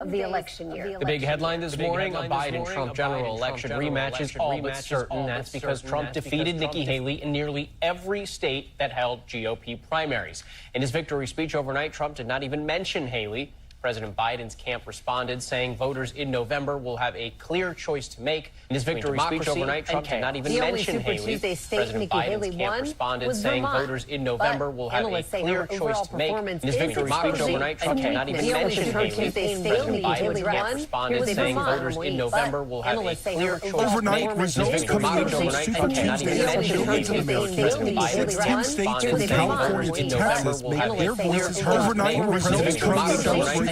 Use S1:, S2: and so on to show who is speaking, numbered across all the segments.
S1: of the election year.
S2: The big headline this morning, a Biden-Trump general election rematch is all but certain. That's because Trump defeated Nikki Haley in nearly every state that held GOP primaries. In his victory speech overnight, Trump did not even mention Haley. President Biden's camp responded, saying voters in November will have a clear choice to make. In his victory speech overnight, Trump did not even mention Haley. President Biden's camp responded, saying voters in November will have a clear choice to make. In his victory speech overnight, Trump did not even mention Haley. President Biden's camp responded, saying voters in November will have a clear choice to make.
S3: Overnight results coming in from Super Tuesday shows Americans in 10 states from California to Texas make their voices heard. Overnight results coming in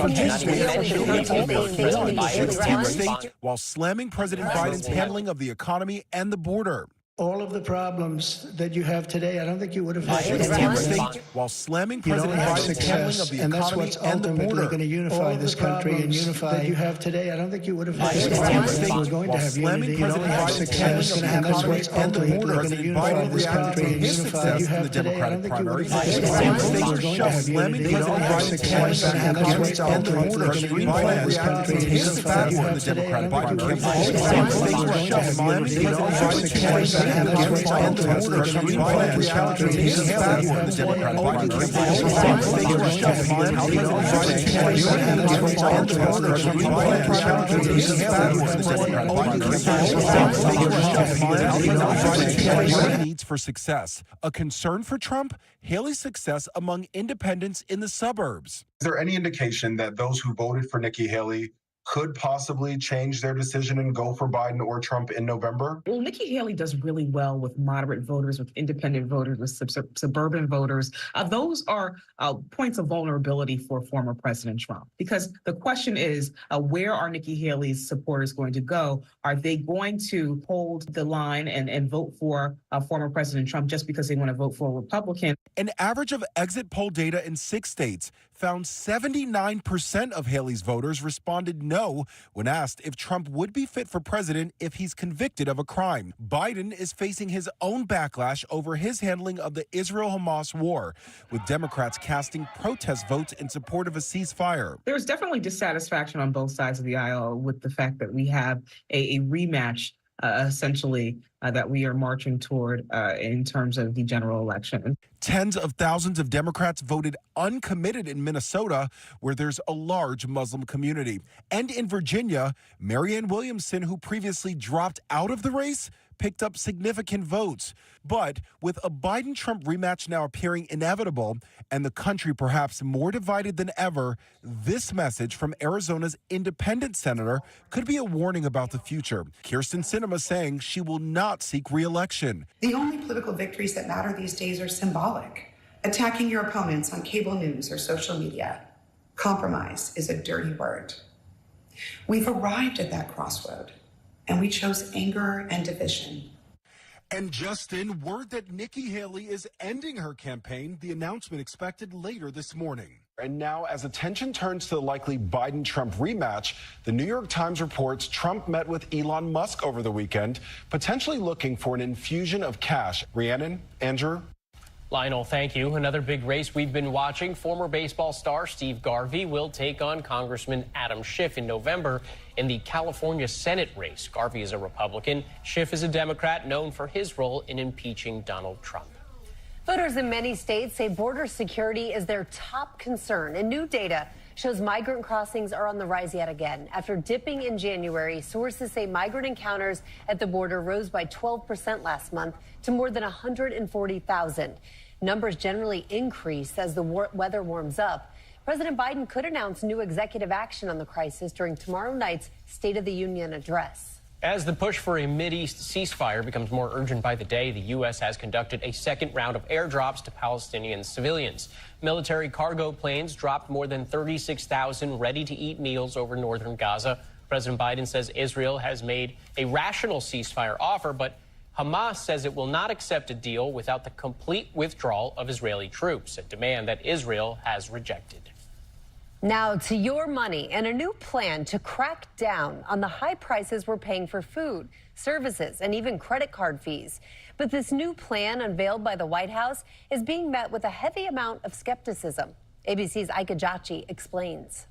S3: while slamming President Biden's handling of the economy and the border.
S4: All of the problems that you have today, I don't think you would have had.
S3: While slamming President Biden's handling of the economy and the border.
S4: Going to unify this country and unify that you have today. I don't think you would have had. We're going to have unity. President Biden's handling of the economy and the border.
S3: President Biden reacted to his success in the Democratic primary. Slamming President Biden's handling of the economy and the border. President Biden reacted to his success in the Democratic primary. Slamming President Biden's needs for success. A concern for Trump? Haley's success among independents in the suburbs.
S5: Is there any indication that those who voted for Nikki Haley could possibly change their decision and go for Biden or Trump in November?
S6: Well, Nikki Haley does really well with moderate voters, with independent voters, with suburban voters. Those are points of vulnerability for former President Trump. Because the question is, where are Nikki Haley's supporters going to go? Are they going to hold the line and vote for former President Trump just because they want to vote for a Republican?
S3: An average of exit poll data in 6 states found 79% of Haley's voters responded no when asked if Trump would be fit for president if he's convicted of a crime. Biden is facing his own backlash over his handling of the Israel-Hamas war, with Democrats casting protest votes in support of a ceasefire.
S6: There's definitely dissatisfaction on both sides of the aisle with the fact that we have a rematch essentially that we are marching toward in terms of the general election.
S3: Tens of thousands of Democrats voted uncommitted in Minnesota, where there's a large Muslim community. And in Virginia, Marianne Williamson, who previously dropped out of the race, picked up significant votes. But with a Biden-Trump rematch now appearing inevitable and the country perhaps more divided than ever, this message from Arizona's independent senator could be a warning about the future. Kirsten Sinema saying she will not seek re-election.
S7: The only political victories that matter these days are symbolic. Attacking your opponents on cable news or social media. Compromise is a dirty word. We've arrived at that crossroad, and we chose anger and division.
S3: And just in, word that Nikki Haley is ending her campaign, the announcement expected later this morning. And now, as attention turns to the likely Biden-Trump rematch, the New York Times reports Trump met with Elon Musk over the weekend, potentially looking for an infusion of cash. Rhiannon, Andrew?
S2: Lionel, thank you. Another big race we've been watching. Former baseball star Steve Garvey will take on Congressman Adam Schiff in November in the California Senate race. Garvey is a Republican. Schiff is a Democrat known for his role in impeaching Donald Trump.
S1: Voters in many states say border security is their top concern, and new data shows migrant crossings are on the rise yet again. After dipping in January, sources say migrant encounters at the border rose by 12% last month to more than 140,000. Numbers generally increase as the weather warms up. President Biden could announce new executive action on the crisis during tomorrow night's State of the Union address.
S2: As the push for a Mideast ceasefire becomes more urgent by the day, the U.S. has conducted a second round of airdrops to Palestinian civilians. Military cargo planes dropped more than 36,000 ready-to-eat meals over northern Gaza. President Biden says Israel has made a rational ceasefire offer, but Hamas says it will not accept a deal without the complete withdrawal of Israeli troops, a demand that Israel has rejected.
S1: Now to your money and a new plan to crack down on the high prices we're paying for food, services, and even credit card fees. But this new plan unveiled by the White House is being met with a heavy amount of skepticism. ABC's Ika Jachi explains.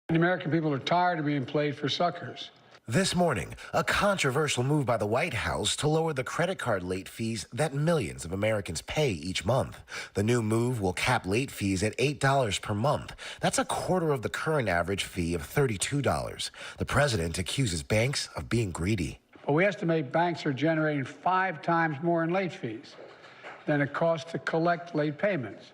S8: The American people are tired of being played for suckers.
S9: This morning, a controversial move by the White House to lower the credit card late fees that millions of Americans pay each month. The new move will cap late fees at $8 per month. That's a quarter of the current average fee of $32. The president accuses banks of being greedy.
S8: Well, we estimate banks are generating 5 times more in late fees than it costs to collect late payments.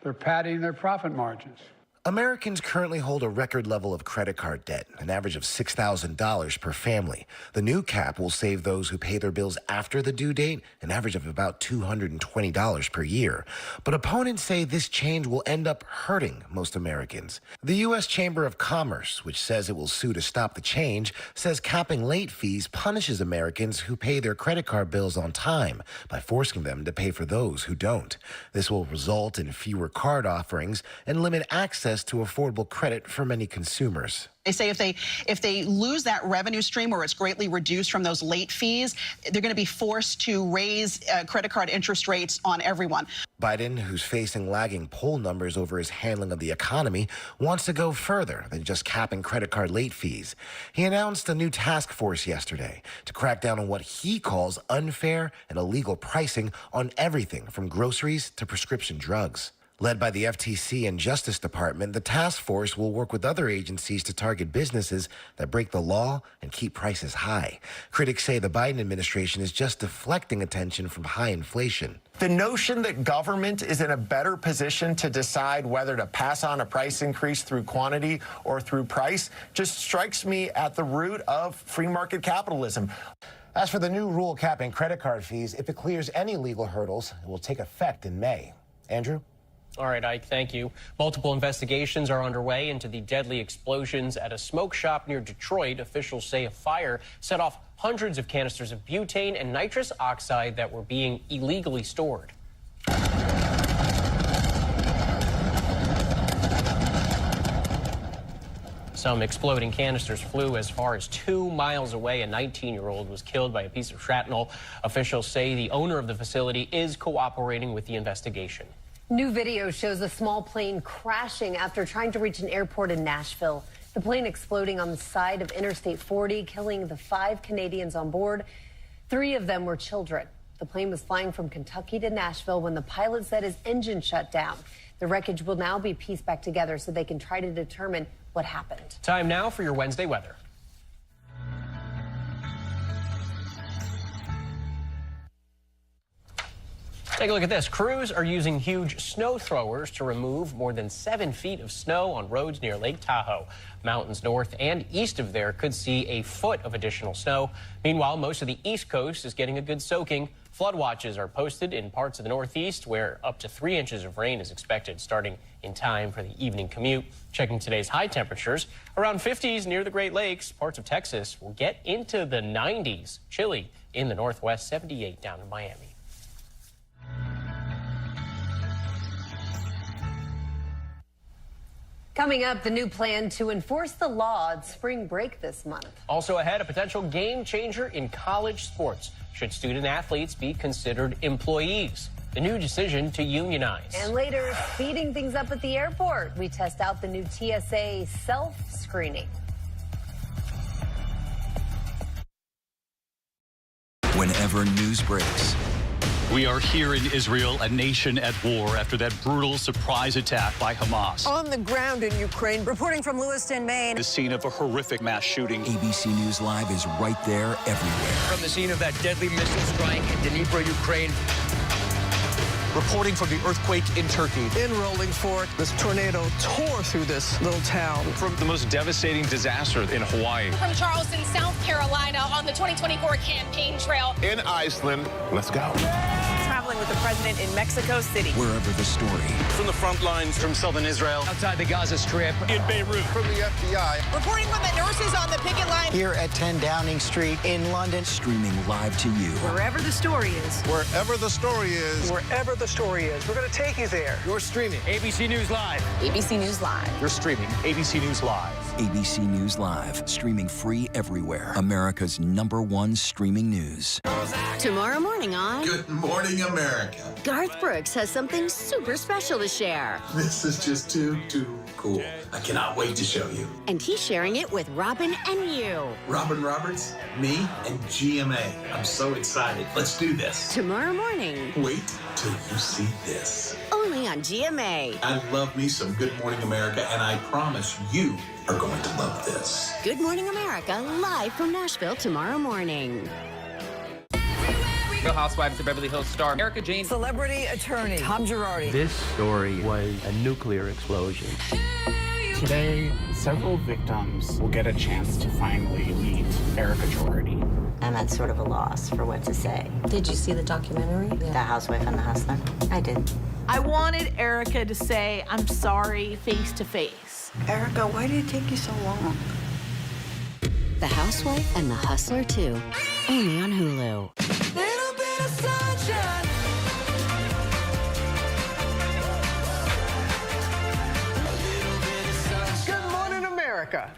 S8: They're padding their profit margins.
S9: Americans currently hold a record level of credit card debt, an average of $6,000 per family. The new cap will save those who pay their bills after the due date an average of about $220 per year. But opponents say this change will end up hurting most Americans. The U.S. Chamber of Commerce, which says it will sue to stop the change, says capping late fees punishes Americans who pay their credit card bills on time by forcing them to pay for those who don't. This will result in fewer card offerings and limit access to affordable credit for many consumers.
S10: They say if they lose that revenue stream or it's greatly reduced from those late fees, they're going to be forced to raise credit card interest rates on everyone.
S9: Biden, who's facing lagging poll numbers over his handling of the economy, wants to go further than just capping credit card late fees. He announced a new task force yesterday to crack down on what he calls unfair and illegal pricing on everything from groceries to prescription drugs. Led by the FTC and Justice Department, the task force will work with other agencies to target businesses that break the law and keep prices high. Critics say the Biden administration is just deflecting attention from high inflation.
S11: The notion that government is in a better position to decide whether to pass on a price increase through quantity or through price just strikes me at the root of free market capitalism.
S9: As for the new rule capping credit card fees, if it clears any legal hurdles, it will take effect in May. Andrew?
S2: All right, Ike, thank you. Multiple investigations are underway into the deadly explosions at a smoke shop near Detroit. Officials say a fire set off hundreds of canisters of butane and nitrous oxide that were being illegally stored. Some exploding canisters flew as far as 2 miles away. A 19-year-old was killed by a piece of shrapnel. Officials say the owner of the facility is cooperating with the investigation.
S1: New video shows a small plane crashing after trying to reach an airport in Nashville. The plane exploding on the side of Interstate 40, killing the 5 Canadians on board. 3 of them were children. The plane was flying from Kentucky to Nashville when the pilot said his engine shut down. The wreckage will now be pieced back together so they can try to determine what happened.
S2: Time now for your Wednesday weather. Take a look at this. Crews are using huge snow throwers to remove more than 7 feet of snow on roads near Lake Tahoe. Mountains north and east of there could see a foot of additional snow. Meanwhile, most of the East Coast is getting a good soaking. Flood watches are posted in parts of the Northeast where up to 3 inches of rain is expected starting in time for the evening commute. Checking today's high temperatures, around 50s near the Great Lakes. Parts of Texas will get into the 90s. Chilly in the Northwest, 78 down in Miami.
S1: Coming up, the new plan to enforce the law at spring break this month.
S2: Also ahead, a potential game changer in college sports. Should student athletes be considered employees? The new decision to unionize.
S1: And later, speeding things up at the airport. We test out the new TSA self-screening.
S12: Whenever news breaks.
S13: We are here in Israel, a nation at war after that brutal surprise attack by Hamas.
S14: On the ground in Ukraine, reporting from Lewiston, Maine.
S13: The scene of a horrific mass shooting.
S12: ABC News Live is right there everywhere.
S15: From the scene of that deadly missile strike in Dnipro, Ukraine.
S13: Reporting from the earthquake in Turkey.
S14: In rolling forth, this tornado tore through this little town.
S13: From the most devastating disaster in Hawaii.
S16: From Charleston, South Carolina, on the 2024 campaign trail.
S17: In Iceland, let's go.
S18: Traveling with the president in Mexico City.
S12: Wherever the story.
S13: From the front lines, from southern Israel.
S15: Outside the Gaza Strip.
S13: In Beirut.
S17: From the FBI.
S16: Reporting from the nurses on the picket line.
S19: Here at 10 Downing Street in London.
S12: Streaming live to you.
S18: Wherever the story is.
S17: Wherever the story is.
S14: Wherever the story is, we're going to take you there.
S17: You're streaming
S15: ABC News Live.
S18: ABC News Live.
S13: You're streaming ABC News Live.
S12: ABC News Live, streaming free everywhere. America's #1 streaming news.
S20: Tomorrow morning on
S17: Good Morning America.
S20: Garth Brooks has something super special to share.
S17: This is just too cool. I cannot wait to show you.
S20: And he's sharing it with Robin and you.
S17: Robin Roberts, me, and GMA. I'm so excited. Let's do this.
S20: Tomorrow morning.
S17: Wait till you see this.
S20: Only on GMA.
S17: I love me some Good Morning America, and I promise you are going to love this.
S20: Good Morning America, live from Nashville tomorrow morning.
S2: Real Housewives of Beverly Hills star Erica Jane.
S18: Celebrity attorney Tom Girardi.
S21: This story was a nuclear explosion.
S22: Today, several victims will get a chance to finally meet Erica Girardi.
S23: I'm at sort of a loss for what to say.
S24: Did you see the documentary?
S23: The Housewife and the Hustler? I did.
S16: I wanted Erica to say, I'm sorry, face to face.
S24: Erica, why did it take you so long?
S20: The Housewife and the Hustler 2, only on Hulu.
S18: Little bit of sunshine. Good morning, America.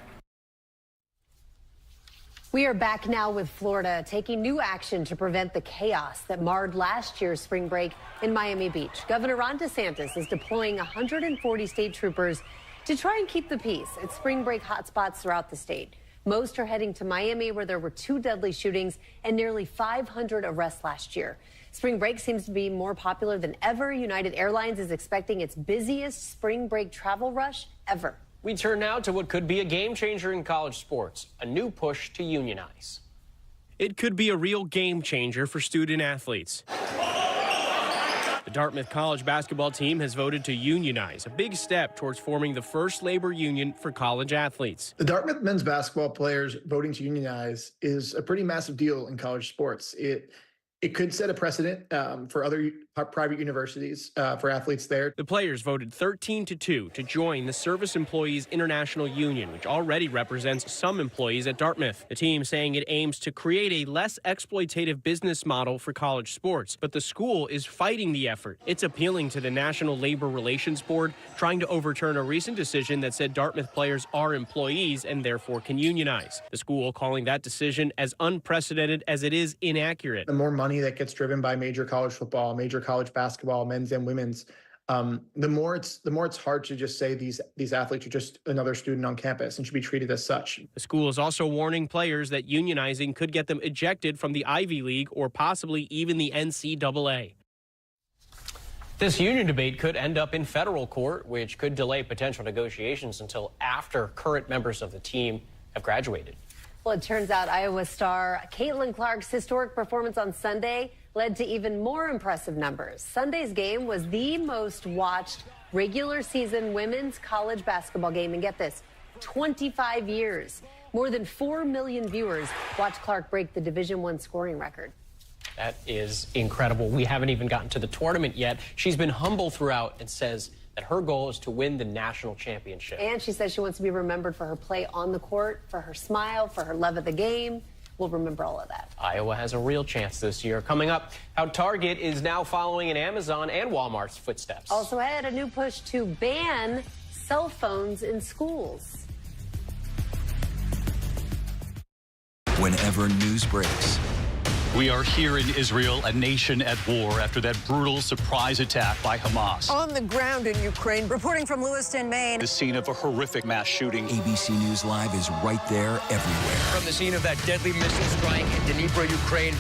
S1: We are back now with Florida taking new action to prevent the chaos that marred last year's spring break in Miami Beach. Governor Ron DeSantis is deploying 140 state troopers to try and keep the peace at spring break hotspots throughout the state. Most are heading to Miami, where there were 2 deadly shootings and nearly 500 arrests last year. Spring break seems to be more popular than ever. United Airlines is expecting its busiest spring break travel rush ever.
S2: We turn now to what could be a game changer in college sports, a new push to unionize.
S25: It could be a real game changer for student athletes. The Dartmouth college basketball team has voted to unionize, a big step towards forming the first labor union for college athletes.
S26: The Dartmouth men's basketball players voting to unionize is a pretty massive deal in college sports. It could set a precedent for other private universities for athletes there.
S25: The players voted 13-2 to join the Service Employees International Union, which already represents some employees at Dartmouth. The team saying it aims to create a less exploitative business model for college sports, but the school is fighting the effort. It's appealing to the National Labor Relations Board, trying to overturn a recent decision that said Dartmouth players are employees and therefore can unionize. The school calling that decision as unprecedented as it is inaccurate.
S26: The more money that gets driven by major college football, major college basketball, men's and women's, the more it's hard to just say these athletes are just another student on campus and should be treated as such.
S25: The school is also warning players that unionizing could get them ejected from the Ivy League or possibly even the NCAA.
S2: This union debate could end up in federal court, which could delay potential negotiations until after current members of the team have graduated.
S1: Well, it turns out Iowa star Caitlin Clark's historic performance on Sunday led to even more impressive numbers. Sunday's game was the most watched regular season women's college basketball game. And get this, 25 years. More than 4 million viewers watched Clark break the Division I scoring record.
S2: That is incredible. We haven't even gotten to the tournament yet. She's been humble throughout and says that her goal is to win the national championship.
S1: And she says she wants to be remembered for her play on the court, for her smile, for her love of the game. We'll remember all of that.
S2: Iowa has a real chance this year. Coming up, how Target is now following in Amazon and Walmart's footsteps.
S1: Also ahead, a new push to ban cell phones in schools.
S12: Whenever news breaks,
S13: we are here in Israel, a nation at war after that brutal surprise attack by Hamas.
S18: On the ground in Ukraine, reporting from Lewiston, Maine.
S13: The scene of a horrific mass shooting.
S12: ABC News Live is right there everywhere.
S15: From the scene of that deadly missile strike in Dnipro, Ukraine.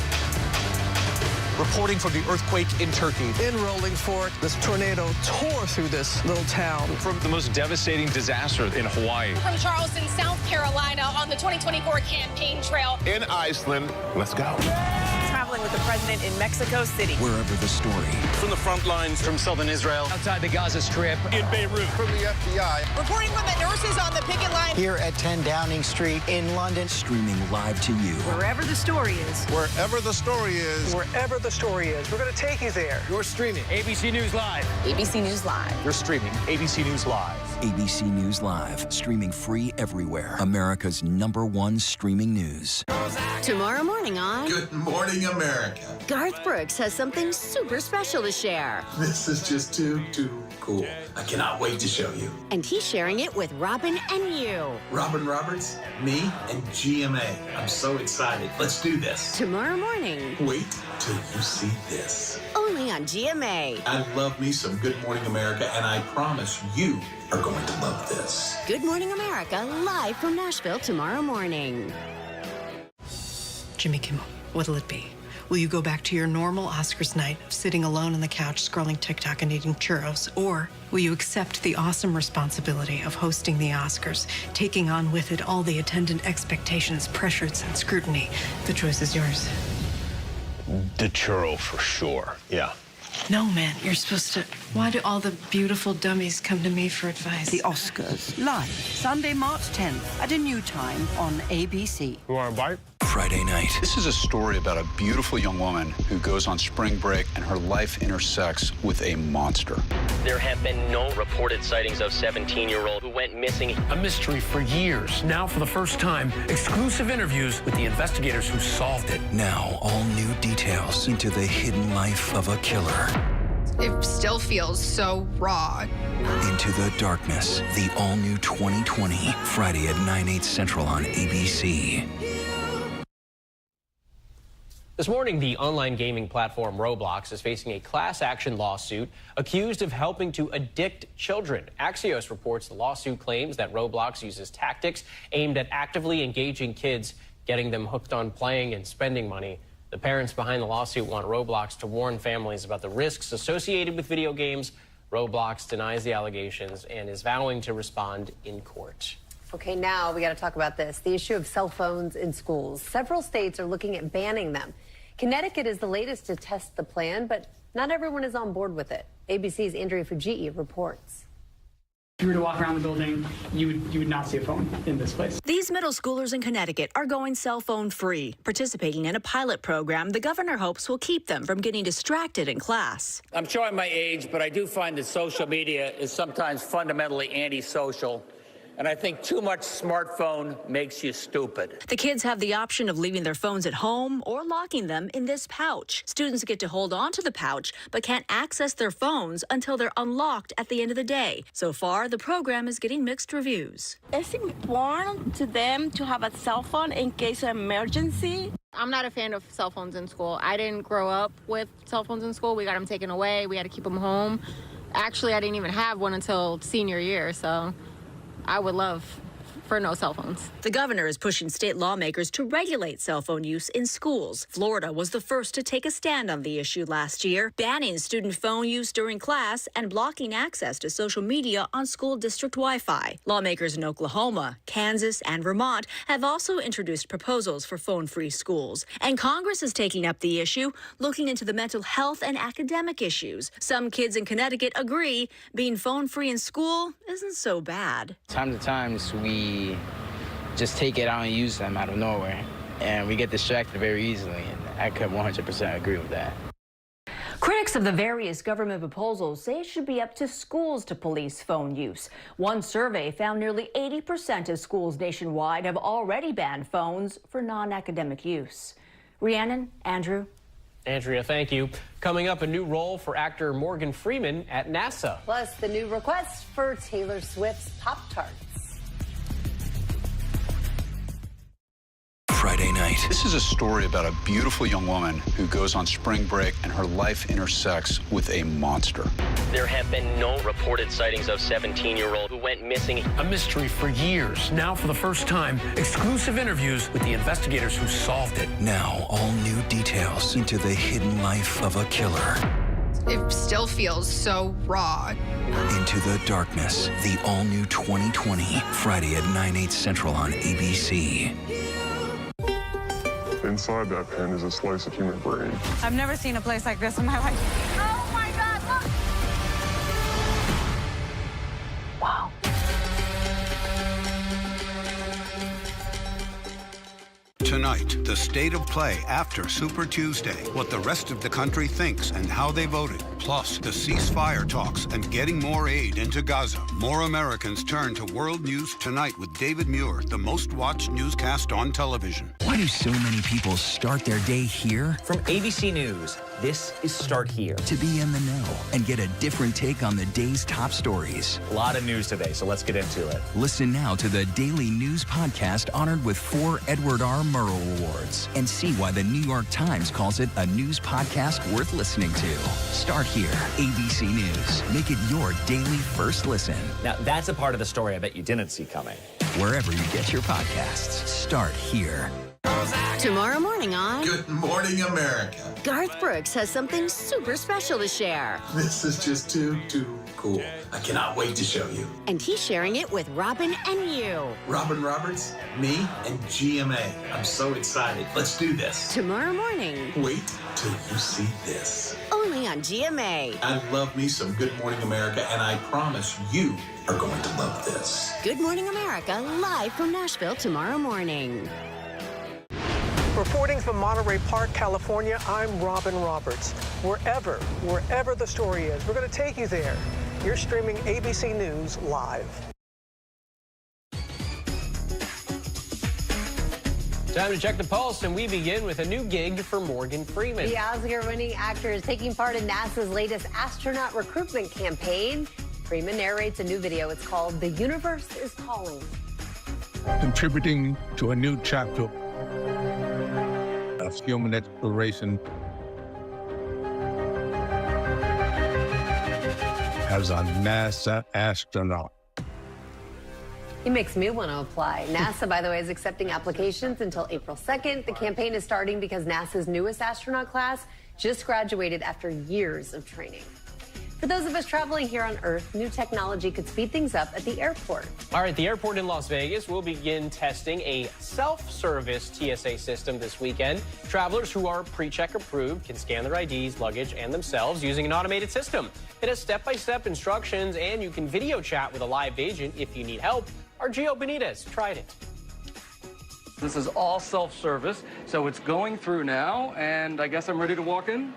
S27: Reporting from the earthquake in Turkey.
S14: In Rolling Fork, this tornado tore through this little town.
S27: From the most devastating disaster in Hawaii.
S16: From Charleston, South Carolina, on the 2024 campaign trail.
S17: In Iceland, let's go.
S18: Traveling with the president in Mexico City.
S12: Wherever the story.
S27: From the front lines from southern Israel.
S15: Outside the Gaza Strip.
S27: In Beirut.
S17: From the FBI.
S16: Reporting from the nurses on the picket line.
S19: Here at 10 Downing Street in London.
S12: Streaming live to you.
S18: Wherever the story is.
S17: Wherever the story is.
S14: Wherever the story is, we're going to take you there.
S27: You're streaming
S15: ABC News Live.
S18: ABC News Live.
S27: You're streaming ABC News Live.
S12: ABC News Live, streaming free everywhere. America's #1 streaming news.
S20: Tomorrow morning on
S17: Good Morning America.
S20: Garth Brooks has something super special to share.
S17: This is just too cool. I cannot wait to show you.
S20: And he's sharing it with Robin and you.
S17: Robin Roberts, me, and GMA. I'm so excited. Let's do this.
S20: Tomorrow morning.
S17: Wait till you see this.
S20: Only on GMA.
S17: I love me some Good Morning America, and I promise you are going to love this.
S20: Good Morning America, live from Nashville tomorrow morning.
S3: Jimmy Kimmel, what'll it be? Will you go back to your normal Oscars night of sitting alone on the couch scrolling TikTok and eating churros? Or will you accept the awesome responsibility of hosting the Oscars, taking on with it all the attendant expectations, pressures, and scrutiny? The choice is yours.
S4: The churro for sure, yeah.
S3: No, man, you're supposed to... Why do all the beautiful dummies come to me for advice?
S5: The Oscars, live, Sunday, March 10th, at a new time on ABC.
S4: You want a bite?
S12: Friday night.
S13: This is a story about a beautiful young woman who goes on spring break and her life intersects with a monster.
S2: There have been no reported sightings of 17-year-old who went missing.
S15: A mystery for years. Now, for the first time, exclusive interviews with the investigators who solved it.
S12: Now, all new details into the hidden life of a killer.
S6: It still feels so raw.
S12: Into the Darkness, the all-new 2020, Friday at 9/8 Central on ABC.
S2: This morning, the online gaming platform Roblox is facing a class action lawsuit accused of helping to addict children. Axios reports the lawsuit claims that Roblox uses tactics aimed at actively engaging kids, getting them hooked on playing and spending money. The parents behind the lawsuit want Roblox to warn families about the risks associated with video games. Roblox denies the allegations and is vowing to respond in court.
S1: Okay, now we got to talk about this, the issue of cell phones in schools. Several states are looking at banning them. Connecticut is the latest to test the plan, but not everyone is on board with it. ABC's Andrea Fujii reports.
S7: If you were to walk around the building, you would not see a phone in this place.
S8: These middle schoolers in Connecticut are going cell phone free, participating in a pilot program the governor hopes will keep them from getting distracted in class.
S10: I'm showing my age, but I do find that social media is sometimes fundamentally antisocial. And I think too much smartphone makes you stupid.
S8: The kids have the option of leaving their phones at home or locking them in this pouch. Students get to hold on to the pouch, but can't access their phones until they're unlocked at the end of the day. So far, the program is getting mixed reviews.
S28: It's important to them to have a cell phone in case of emergency.
S29: I'm not a fan of cell phones in school. I didn't grow up with cell phones in school. We got them taken away. We had to keep them home. Actually, I didn't even have one until senior year, so I would love for no cell phones.
S8: The governor is pushing state lawmakers to regulate cell phone use in schools. Florida was the first to take a stand on the issue last year, banning student phone use during class and blocking access to social media on school district Wi-Fi. Lawmakers in Oklahoma, Kansas, and Vermont have also introduced proposals for phone-free schools. And Congress is taking up the issue, looking into the mental health and academic issues. Some kids in Connecticut agree being phone-free in school isn't so bad.
S30: Time to times we just take it out and use them out of nowhere, and we get distracted very easily, and I could 100% agree with that.
S31: Critics of the various government proposals say it should be up to schools to police phone use. One survey found nearly 80% of schools nationwide have already banned phones for non-academic use. Rhiannon, Andrew.
S2: Andrea, thank you. Coming up, a new role for actor Morgan Freeman at NASA.
S1: Plus, the new request for Taylor Swift's Pop-Tarts.
S12: Friday night.
S13: This is a story about a beautiful young woman who goes on spring break and her life intersects with a monster.
S2: There have been no reported sightings of 17-year-old who went missing.
S15: A mystery for years. Now, for the first time, exclusive interviews with the investigators who solved it.
S12: Now, all new details into the hidden life of a killer.
S6: It still feels so raw.
S12: Into the Darkness, the all-new 2020, Friday at 9/8 Central on ABC.
S32: Inside that pen is a slice of human brain.
S18: I've never seen a place like this in my life. Oh my God, look!
S31: Wow.
S33: Tonight, the state of play after Super Tuesday, what the rest of the country thinks and how they voted, plus the ceasefire talks and getting more aid into Gaza. More Americans turn to World News Tonight with David Muir, the most watched newscast on television.
S12: Why do so many people start their day here?
S9: From ABC News, this is Start Here.
S12: To be in the know and get a different take on the day's top stories.
S9: A lot of news today, so let's get into it.
S12: Listen now to the Daily News Podcast honored with 4 Edward R. Murrow Awards and see why the New York Times calls it a news podcast worth listening to. Start Here, ABC News. Make it your daily first listen.
S9: Now, that's a part of the story I bet you didn't see coming.
S12: Wherever you get your podcasts, Start Here.
S20: Tomorrow morning on
S11: Good Morning America.
S20: Garth Brooks has something super special to share.
S11: This is just too cool. I cannot wait to show you.
S20: And he's sharing it with Robin and you.
S11: Robin Roberts, me, and GMA. I'm so excited. Let's do this.
S20: Tomorrow morning.
S11: Wait till you see this.
S20: Only on GMA.
S11: I love me some Good Morning America, and I promise you are going to love this.
S20: Good Morning America, live from Nashville tomorrow morning.
S14: Reporting from Monterey Park, California, I'm Robin Roberts. Wherever the story is, we're going to take you there. You're streaming ABC News live.
S2: Time to check the pulse, and we begin with a new gig for Morgan Freeman.
S1: The Oscar-winning actor is taking part in NASA's latest astronaut recruitment campaign. Freeman narrates a new video. It's called The Universe is Calling.
S16: Contributing to a new chapter of human exploration as a NASA astronaut.
S1: He makes me want to apply. NASA, by the way, is accepting applications until April 2nd. The campaign is starting because NASA's newest astronaut class just graduated after years of training. For those of us traveling here on Earth, new technology could speed things up at the airport.
S2: All right, the airport in Las Vegas will begin testing a self-service TSA system this weekend. Travelers who are pre-check approved can scan their IDs, luggage, and themselves using an automated system. It has step-by-step instructions, and you can video chat with a live agent if you need help. Our Gio Benitez tried it.
S17: This is all self-service, so it's going through now, and I guess I'm ready to walk in.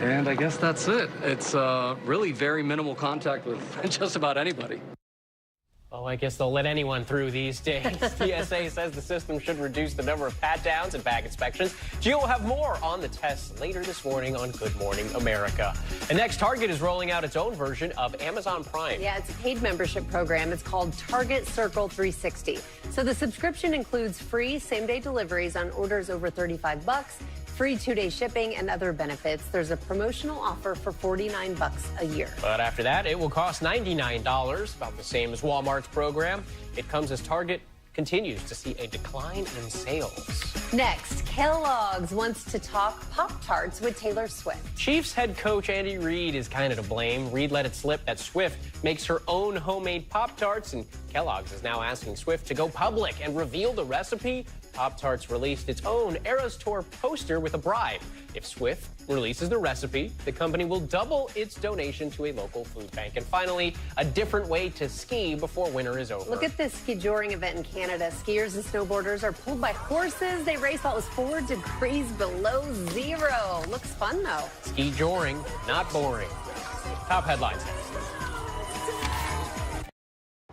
S17: And I guess that's it. It's really very minimal contact with just about anybody.
S2: Oh, I guess they'll let anyone through these days. TSA says the system should reduce the number of pat-downs and bag inspections. Gio will have more on the tests later this morning on Good Morning America. And next, Target is rolling out its own version of Amazon Prime.
S1: Yeah, it's a paid membership program. It's called Target Circle 360. So the subscription includes free same-day deliveries on orders over $35, free 2-day shipping, and other benefits. There's a promotional offer for $49 a year.
S2: But after that, it will cost $99, about the same as Walmart's program. It comes as Target continues to see a decline in sales.
S1: Next, Kellogg's wants to talk Pop-Tarts with Taylor Swift.
S2: Chiefs head coach Andy Reid is kind of to blame. Reid let it slip that Swift makes her own homemade Pop-Tarts, and Kellogg's is now asking Swift to go public and reveal the recipe. Pop-Tarts released its own Eras Tour poster with a bribe. If Swift releases the recipe, the company will double its donation to a local food bank. And finally, a different way to ski before winter is over.
S1: Look at this ski joring event in Canada. Skiers and snowboarders are pulled by horses. They race while it was 4 degrees below zero. Looks fun, though.
S2: Ski joring, not boring. Top headlines next.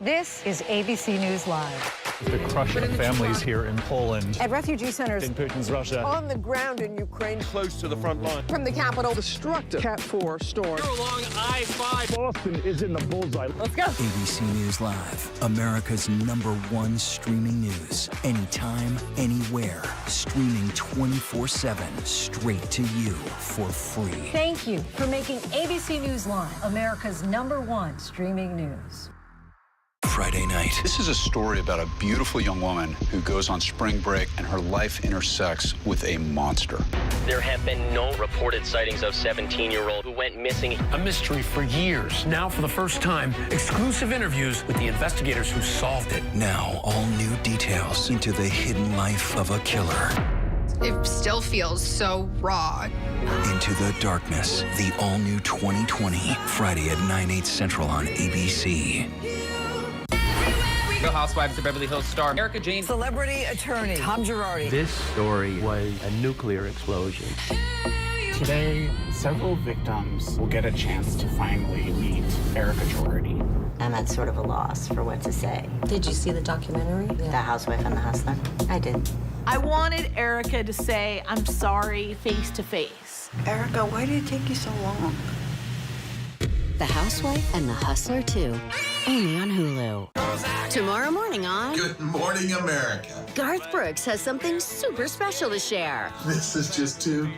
S19: This is ABC News Live.
S21: The crushing of families here in Poland.
S19: At refugee centers
S21: in Putin's Russia.
S22: On the ground in Ukraine.
S21: Close to the front line.
S22: From the capital. Destructive Cat 4 storm.
S2: You're along I-5.
S21: Boston is in the bullseye.
S22: Let's go.
S12: ABC News Live, America's #1 streaming news. Anytime, anywhere. Streaming 24/7 straight to you for free.
S19: Thank you for making ABC News Live America's #1 streaming news.
S12: Friday night.
S13: This is a story about a beautiful young woman who goes on spring break and her life intersects with a monster.
S23: There have been no reported sightings of 17-year-old who went missing.
S15: A mystery for years. Now, for the first time, exclusive interviews with the investigators who solved it.
S12: Now, all new details into the hidden life of a killer.
S6: It still feels so raw.
S12: Into the Darkness, the all-new 2020, Friday at 9/8 Central on ABC.
S24: Real Housewives of Beverly Hills star Erica Jane.
S22: Celebrity attorney Tom Girardi.
S25: This story was a nuclear explosion.
S26: Today, several victims will get a chance to finally meet
S2: Erica Jordy.
S3: I'm at sort of a loss for what to say.
S4: Did you see the documentary?
S3: The Housewife and the Hustler? I did.
S5: I wanted Erica to say, I'm sorry, face to face.
S22: Erica, why did it take you so long?
S20: The Housewife and the Hustler 2, only on Hulu.
S7: Tomorrow morning on
S11: Good Morning America.
S7: Garth Brooks has something super special to share.
S11: This is just too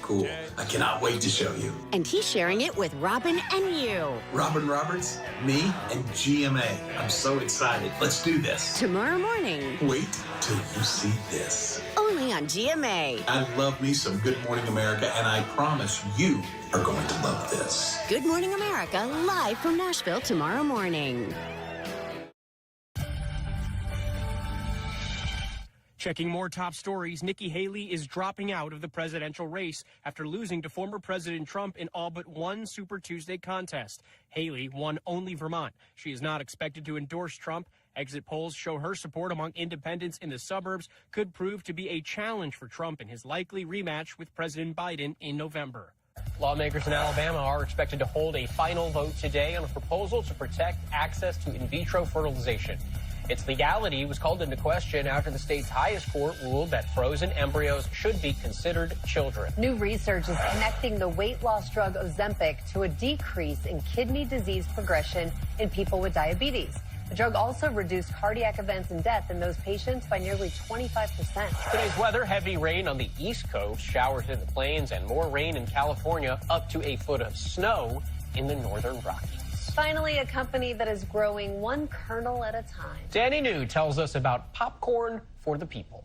S11: cool. I cannot wait to show you.
S7: And he's sharing it with Robin and you.
S11: Robin Roberts, me, and GMA. I'm so excited. Let's do this.
S7: Tomorrow morning.
S11: Wait till you see this.
S7: Only on GMA.
S11: I love me some Good Morning America, and I promise you are going to love this.
S7: Good Morning America, live from Nashville tomorrow morning.
S2: Checking more top stories, Nikki Haley is dropping out of the presidential race after losing to former President Trump in all but one Super Tuesday contest. Haley won only Vermont. She is not expected to endorse Trump. Exit polls show her support among independents in the suburbs could prove to be a challenge for Trump in his likely rematch with President Biden in November. Lawmakers in Alabama are expected to hold a final vote today on a proposal to protect access to in vitro fertilization. Its legality was called into question after the state's highest court ruled that frozen embryos should be considered children.
S1: New research is connecting the weight loss drug Ozempic to a decrease in kidney disease progression in people with diabetes. The drug also reduced cardiac events and death in those patients by nearly 25%.
S2: Today's weather, heavy rain on the East Coast, showers in the plains, and more rain in California, up to a foot of snow in the northern Rockies.
S1: Finally, a company that is growing one kernel at a time.
S2: Danny New tells us about popcorn for the people.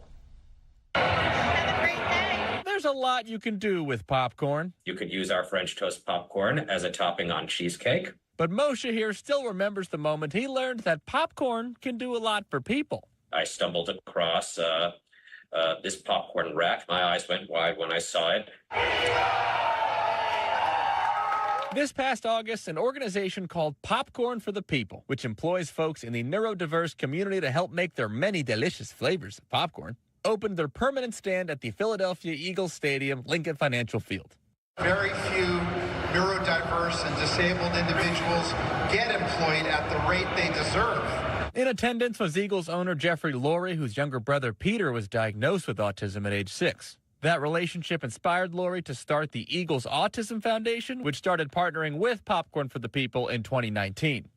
S8: There's a lot you can do with popcorn.
S23: You could use our French toast popcorn as a topping on cheesecake.
S8: But Moshe here still remembers the moment he learned that popcorn can do a lot for people.
S23: I stumbled across this popcorn rack. My eyes went wide when I saw it.
S8: This past August, an organization called Popcorn for the People, which employs folks in the neurodiverse community to help make their many delicious flavors of popcorn, opened their permanent stand at the Philadelphia Eagles Stadium, Lincoln Financial Field.
S10: Very few neurodiverse and disabled individuals get employed at the rate they deserve.
S8: In attendance was Eagles owner Jeffrey Lurie, whose younger brother Peter was diagnosed with autism at age 6. That relationship inspired Lurie to start the Eagles Autism Foundation, which started partnering with Popcorn for the People in 2019.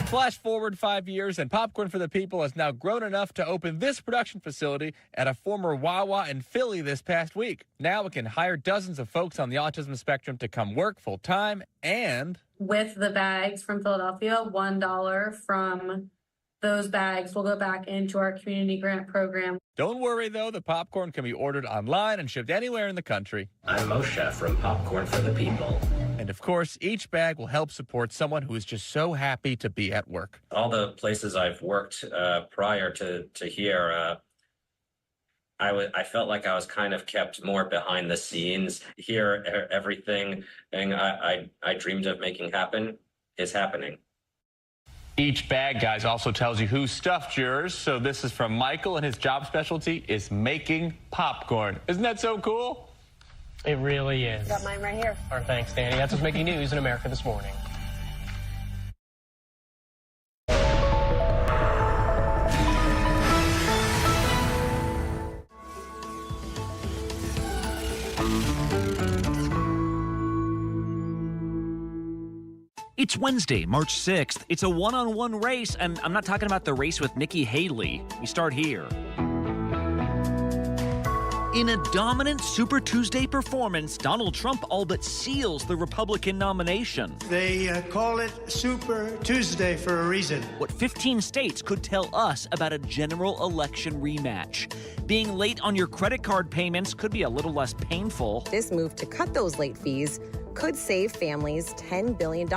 S8: Flash forward 5 years, and Popcorn for the People has now grown enough to open this production facility at a former Wawa in Philly this past week. Now it can hire dozens of folks on the autism spectrum to come work full-time, and
S18: with the bags from Philadelphia, $1 from those bags will go back into our community grant program.
S8: Don't worry, though. The popcorn can be ordered online and shipped anywhere in the country.
S23: I'm Moshe from Popcorn for the People.
S8: And, of course, each bag will help support someone who is just so happy to be at work.
S23: All the places I've worked prior to here, I felt like I was kind of kept more behind the scenes. Here, everything I dreamed of making happen is happening.
S8: Each bag, guys, also tells you who stuffed yours. So this is from Michael, and his job specialty is making popcorn. Isn't that so cool?
S2: It really is.
S1: Got mine right here.
S2: Our thanks, Danny. That's what's making news in America this morning.
S9: It's Wednesday, March 6th. It's a one-on-one race, and I'm not talking about the race with Nikki Haley. We start here. In a dominant Super Tuesday performance, Donald Trump all but seals the Republican nomination.
S21: They call it Super Tuesday for a reason.
S9: What 15 states could tell us about a general election rematch. Being late on your credit card payments could be a little less painful.
S4: This move to cut those late fees could save families $10 billion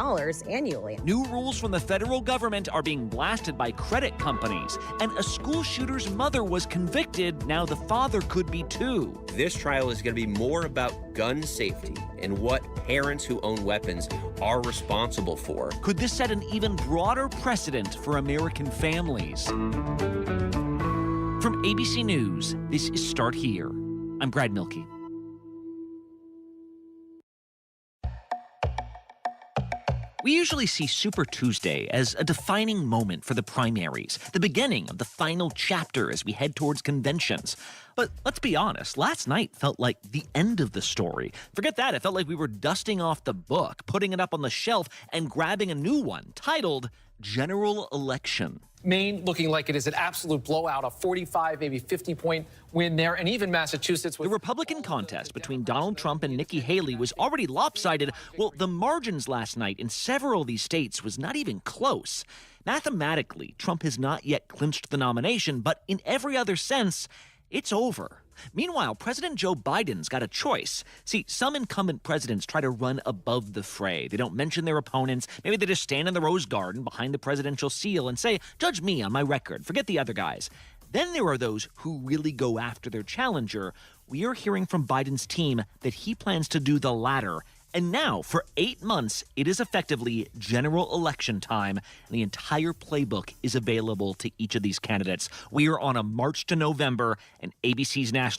S4: annually.
S9: New rules from the federal government are being blasted by credit companies. And a school shooter's mother was convicted. Now the father could be too.
S26: This trial is going to be more about gun safety and what parents who own weapons are responsible for.
S9: Could this set an even broader precedent for American families? From ABC News, this is Start Here. I'm Brad Milkey. We usually see Super Tuesday as a defining moment for the primaries, the beginning of the final chapter as we head towards conventions. But let's be honest, last night felt like the end of the story. Forget that, it felt like we were dusting off the book, putting it up on the shelf, and grabbing a new one titled General Election.
S13: Maine looking like it is an absolute blowout, a 45, maybe 50-point win there, and even Massachusetts.
S9: The Republican contest between Donald Trump and Nikki Haley was already lopsided. Well, the margins last night in several of these states was not even close. Mathematically, Trump has not yet clinched the nomination, but in every other sense, it's over. Meanwhile, President Joe Biden's got a choice. See, some incumbent presidents try to run above the fray. They don't mention their opponents. Maybe they just stand in the Rose Garden behind the presidential seal and say, judge me on my record. Forget the other guys. Then there are those who really go after their challenger. We are hearing from Biden's team that he plans to do the latter. And now, for 8 months, it is effectively general election time, and the entire playbook is available to each of these candidates. We are on a march to November, and ABC's National